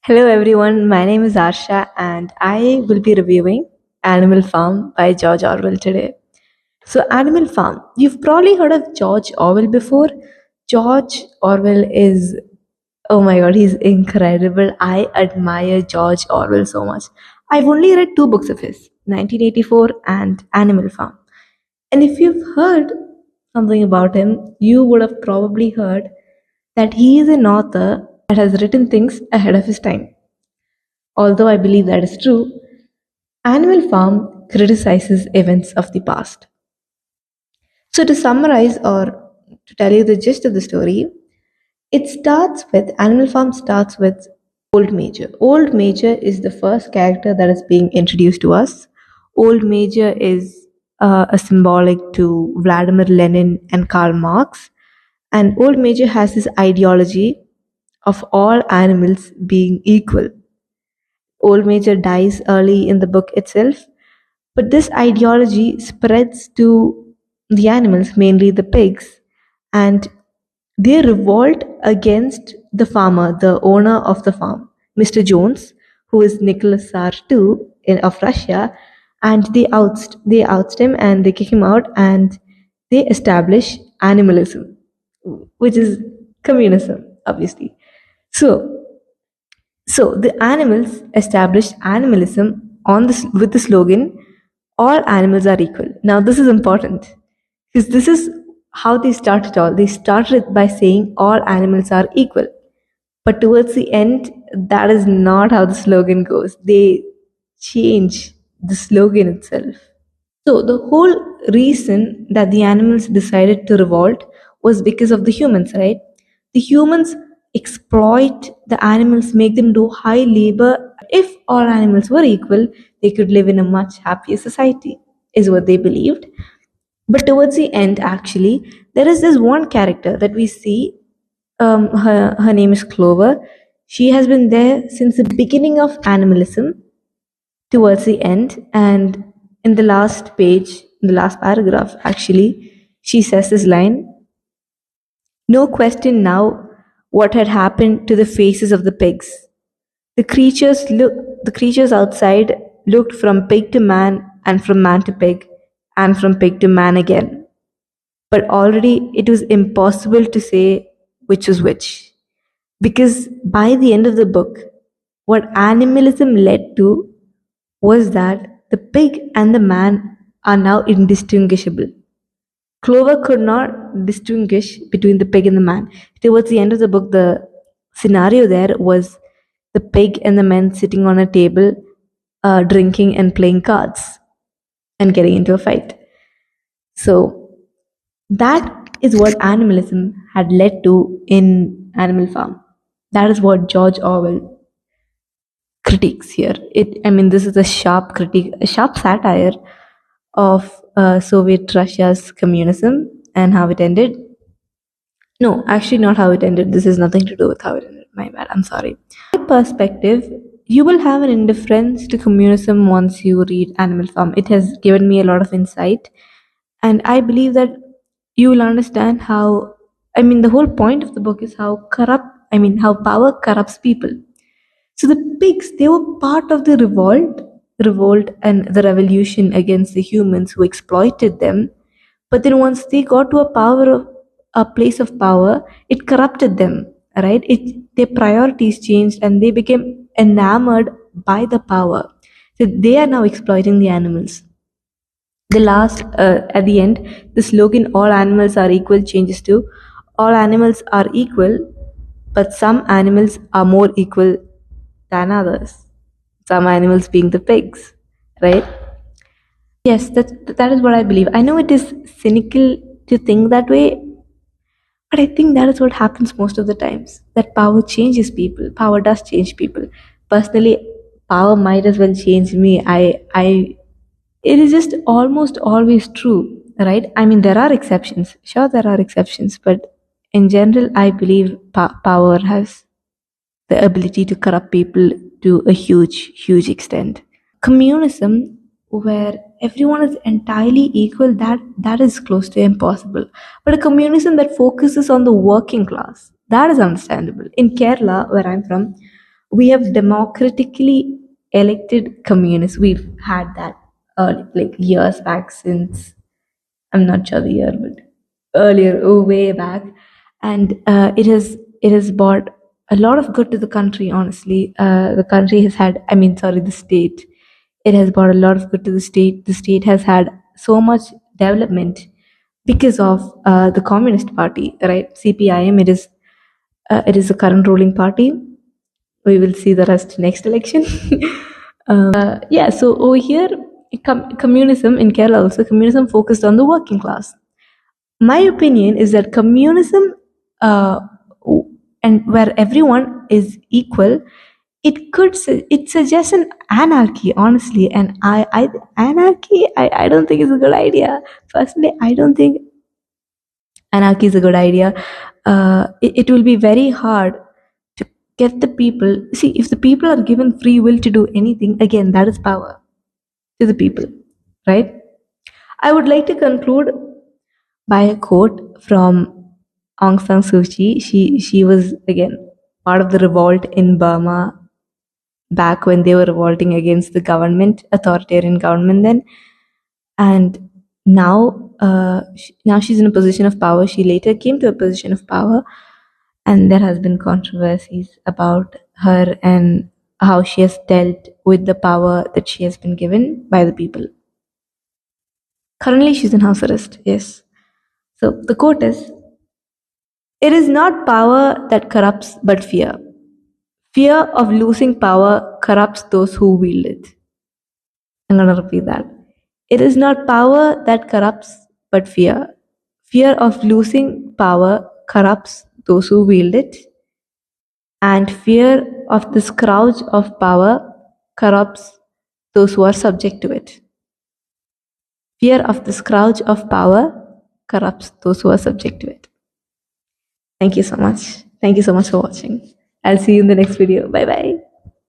Hello everyone, my name is Arsha and I will be reviewing Animal Farm by George Orwell today. So, Animal Farm, you've probably heard of George Orwell before. George Orwell is, oh my god, he's incredible. I admire George Orwell so much. I've only read two books of his, 1984 and Animal Farm. And if you've heard something about him, you would have probably heard that he is an author that has written things ahead of his time. Although I believe that is true, Animal Farm criticizes events of the past. So, to summarize or to tell you the gist of the story, Animal Farm starts with Old Major. Old Major is the first character that is being introduced to us. Old Major is a symbolic to Vladimir Lenin and Karl Marx. And Old Major has this ideology of all animals being equal. Old Major dies early in the book itself, but this ideology spreads to the animals, mainly the pigs, and they revolt against the farmer, the owner of the farm, Mr. Jones, who is Nicholas Tsar II of Russia, and they oust him and they kick him out and they establish animalism, which is communism, obviously. So so the animals established animalism with the slogan, "All animals are equal." Now this is important because this is how they started all. They started it by saying all animals are equal, but towards the end, that is not how the slogan goes. They change the slogan itself. So the whole reason that the animals decided to revolt was because of the humans, right? The humans exploit the animals, make them do high labor. If all animals were equal, they could live in a much happier society, is what they believed. But towards the end, actually, there is this one character that we see. Her name is Clover. She has been there since the beginning of animalism towards the end, and in the last page, in the last paragraph, actually, she says this line: "No question now what had happened to the faces of the pigs. The creatures outside looked from pig to man, and from man to pig, and from pig to man again. But already it was impossible to say which was which. Because by the end of the book, what animalism led to was that the pig and the man are now indistinguishable. Clover could not distinguish between the pig and the man. Towards the end of the book, the scenario there was the pig and the man sitting on a table, drinking and playing cards and getting into a fight. So that is what animalism had led to in Animal Farm. That is what George Orwell critiques here. This is a sharp critique, a sharp satire of Soviet Russia's communism and how it ended. No, actually, not how it ended. This has nothing to do with how it ended. My bad. I'm sorry. My perspective, you will have an indifference to communism once you read Animal Farm. It has given me a lot of insight, and I believe that you will understand how. The whole point of the book is how how power corrupts people. So the pigs, they were part of the revolt and the revolution against the humans who exploited them. But then once they got to a place of power, it corrupted them, right? Their priorities changed and they became enamored by the power. So they are now exploiting the animals. At the end, the slogan "All animals are equal" changes to "All animals are equal, but some animals are more equal than others." Some animals being the pigs, right? Yes, that is what I believe. I know it is cynical to think that way, but I think that is what happens most of the times. That power changes people. Power does change people. Personally, power might as well change me. It is just almost always true, right? There are exceptions. Sure, there are exceptions, but in general, I believe power has the ability to corrupt people to a huge, huge extent. Communism, where everyone is entirely equal, that is close to impossible. But a communism that focuses on the working class, that is understandable. In Kerala, where I'm from, we have democratically elected communists. We've had that like years back, since I'm not sure the year, but earlier, oh, way back, and it has brought a lot of good to the country. Honestly, the country has had. I mean, sorry, the state. It has brought a lot of good to the state. The state has had so much development because of the Communist Party, right? CPIM. It is the current ruling party. We will see the rest next election. Yeah, so over here, communism in Kerala also, communism focused on the working class. My opinion is that communism, uh, and where everyone is equal, it suggests an anarchy, honestly. And anarchy, I don't think is a good idea. Personally, I don't think anarchy is a good idea. It will be very hard to get the people. See, if the people are given free will to do anything, again, that is power to the people, right? I would like to conclude by a quote from Aung San Suu Kyi. She was again part of the revolt in Burma back when they were revolting against the government, authoritarian government then, and now she's in a position of power. She later came to a position of power, and there has been controversies about her and how she has dealt with the power that she has been given by the people. Currently, she's in house arrest. Yes. So the quote is: "It is not power that corrupts, but fear. Fear of losing power corrupts those who wield it." I'm going to repeat that. It is not power that corrupts, but fear. Fear of losing power corrupts those who wield it, and fear of the scourge of power corrupts those who are subject to it. Fear of the scourge of power corrupts those who are subject to it. Thank you so much. Thank you so much for watching. I'll see you in the next video. Bye bye.